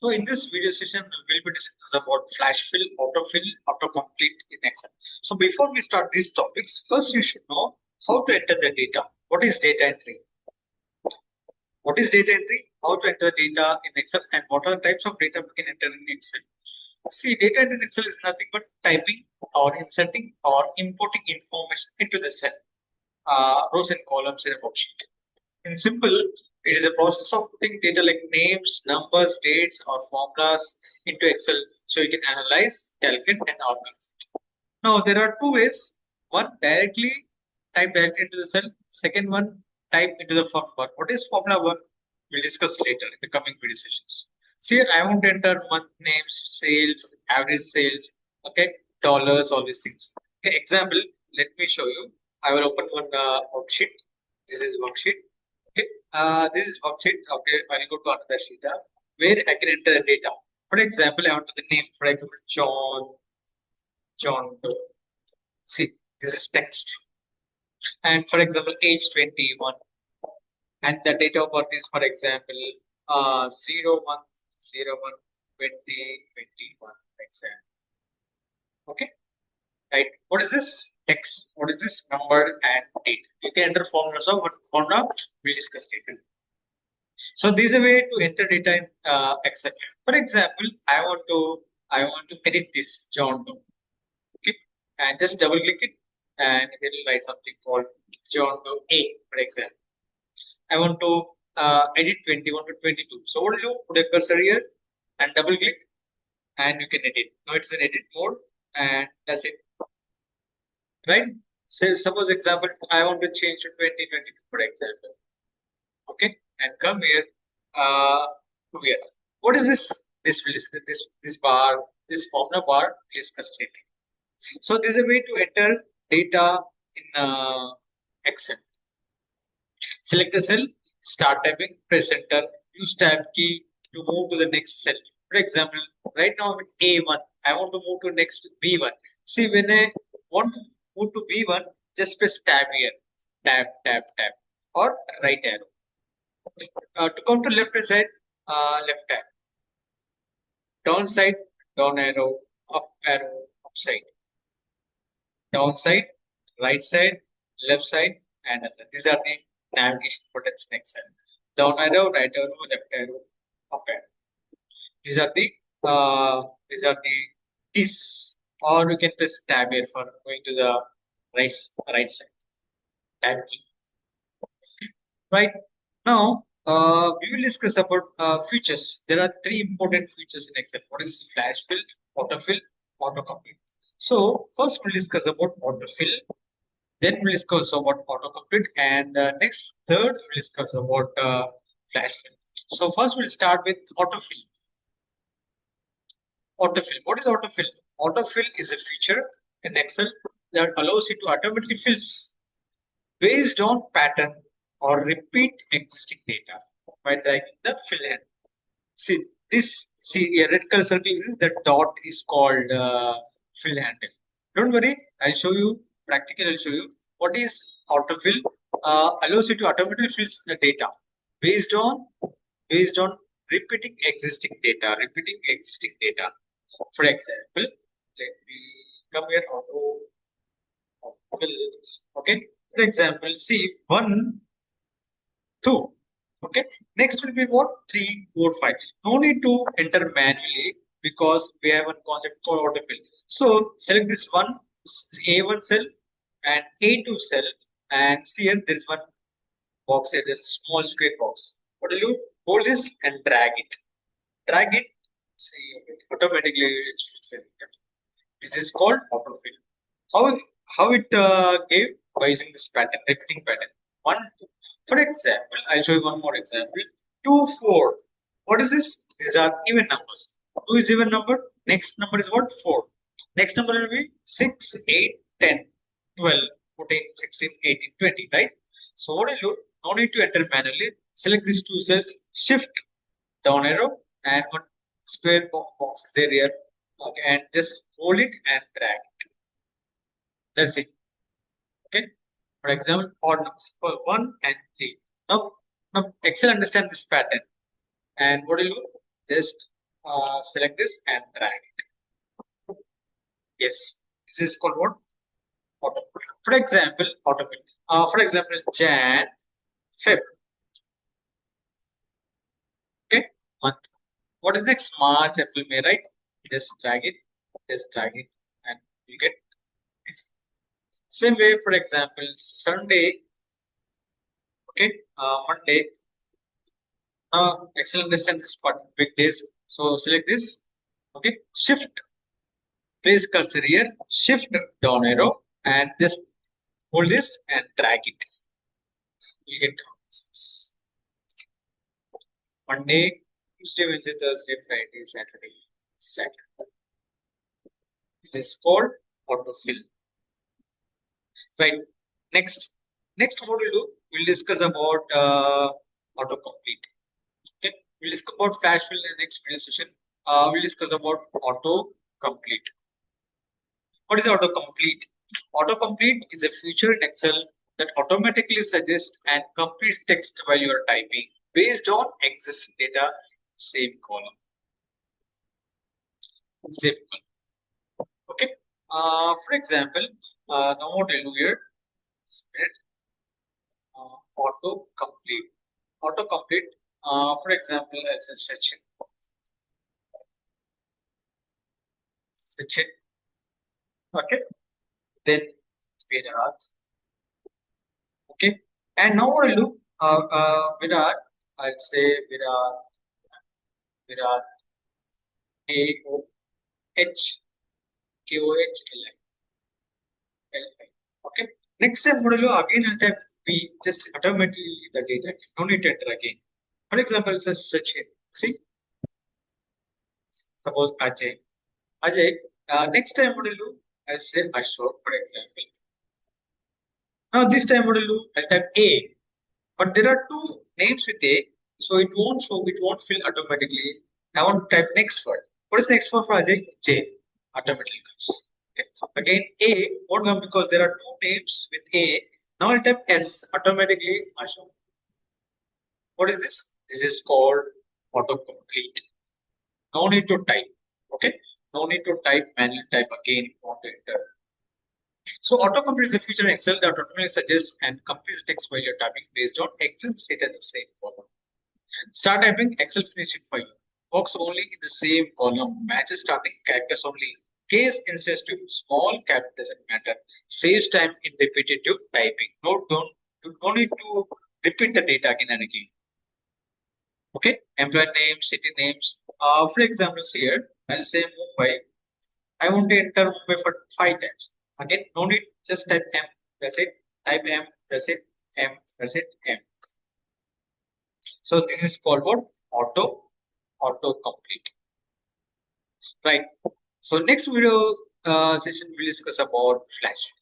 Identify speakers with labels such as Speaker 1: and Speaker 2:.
Speaker 1: So in this video session, we'll be discussing about flash fill, autofill, autocomplete in Excel. So before we start these topics, first you should know how to enter the data. What is data entry? What is data entry? How to enter data in Excel, and what are the types of data we can enter in Excel? See, data entry in Excel is nothing but typing or inserting or importing information into the cell, rows and columns in a worksheet. In simple, it is a process of putting data like names, numbers, dates, or formulas into Excel so you can analyze, calculate, and organize. Now, there are two ways. One, type directly into the cell. Second one, type into the formula bar. What is formula bar? We'll discuss later in the coming video sessions. So here, I want to enter month names, sales, average sales, okay, dollars, all these things. Okay, example, let me show you. I will open one worksheet. This is worksheet. Okay, this is worksheet. Okay, I will go to another sheet where I can enter the data. For example, I want to the name. For example, John Doe. See, this is text. And for example, age 21. And the date of birth is, for example, 01/01/2021. Example. Okay, right. What is this text? What is this number and date? You can enter formulas of what formula we'll discuss later. So this is a way to enter data in Excel. For example, I want to edit this John Doe. Okay, and just double click it, and it will write something called John Doe A, for example. I want to edit 21 to 22. So what do you do? Put a cursor here and double click, and you can edit. Now it's in edit mode, and that's it. Right? So suppose example, I want to change to 2022, for example. Okay, and come here to here. What is this? This will discuss this bar, this formula bar will discuss later. So this is a way to enter data in Excel. Select a cell, start typing, press enter, use tab key to move to the next cell. For example, right now I'm at A1, I want to move to next B1. See, when I want to move to B1, just press tab here, tab, or right arrow. To come to left hand side, left tab. Down side, down arrow, up side. Down side, right side, left side, and other. These are the navigation buttons in Excel. Down arrow, right arrow, left arrow, up arrow. These are the keys. Or you can press tab here for going to the right side. Tab key. Right now, we will discuss about features. There are three important features in Excel. What is flash fill, autofill, autocomplete? So first we'll discuss about autofill. Then we'll discuss about autocomplete, and third we'll discuss about flash fill. So first we'll start with autofill. Autofill. What is autofill? Autofill is a feature in Excel that allows you to automatically fills based on pattern or repeat existing data by dragging the fill hand. See a red color circle is the dot is called fill handle. Don't worry, I'll show you practically. I'll show you what is autofill. Allows you to automatically fill the data based on repeating existing data. For example, let me come here autofill. Okay. For example, see 1, 2. Okay. Next will be what? 3, 4, 5. No need to enter manually because we have a concept called autofill. So select this one A1 cell and A2 cell, and see here there is one box here. There's a small square box. What do you hold this and drag it? See, automatically it fills it. This is called autofill. How it gave by using this pattern, repeating pattern. 1, 2. For example, I'll show you one more example. 2, 4. What is this? These are even numbers. 2 is even number. Next number is what? 4. Next number will be 6, 8, 10, 12, 14, 16, 18, 20, right? So what do you do? No need to enter manually. Select these two cells, shift down arrow, and one square box is there here. Okay, and just hold it and drag it. That's it. Okay. For example, odd numbers for 1 and 3. Now Excel understand this pattern. And what do you do? Just select this and drag it. Yes, this is called what? Auto. For example, automatic. For example, Jan, Feb. Okay, month. What is next? March, April, May, right? Just drag it, and you get this. Same way, for example, Sunday, okay, Monday. Excel understand this part, big days. So select this, okay, shift, place cursor here, shift down arrow, and just hold this and drag it. You get Monday, Tuesday, Wednesday, Thursday, Friday, Saturday, Saturday. This is called AutoFill. Right. Next what we'll do, we'll discuss about AutoComplete. Okay. We'll discuss about Flash Fill in the next video session. We'll discuss about AutoComplete. What is AutoComplete? AutoComplete is a feature in Excel that automatically suggests and completes text while you are typing based on existing data, same column. Same column. Okay. For example, now what I'll do here is AutoComplete. AutoComplete, for example, as a section. Okay. Then Virat. Okay. And now what I'll do, Virat, I'll say Virat, A-O-H-K-O-H-L-I. Okay. Next time, what I'll do, again, I'll type B, just automatically the data. No need to enter again. For example, it says Sachin. See, suppose Ajay. Ajay, next time, what I'll do, I'll say Ashok, for example. Now, this time, what I'll do, I'll type A. But there are two names with A, so it won't show, it won't fill automatically. I want to type next word. What is next word for Ajay? J. Automatically comes. Okay. Again, A won't come because there are two names with A. Now I'll type S. Automatically, Ashok. What is this? This is called autocomplete. No need to type. Okay. No need to type, manually type again if you want to enter. So autocomplete is a feature in Excel that automatically suggests and completes text while you're typing based on existing data in the same column. Start typing, Excel finish it for you. Works only in the same column. Matches starting characters only. Case insensitive, small cap doesn't matter. Saves time in repetitive typing. No need to repeat the data again and again. Okay, employee names, city names. For example, here I'll say Mumbai. I want to enter Mumbai for 5 times. Again, no need, just type M. That's it. Type M. That's it. M. That's it. M. So this is called what? Autocomplete. Right. So next video session we'll discuss about Flash.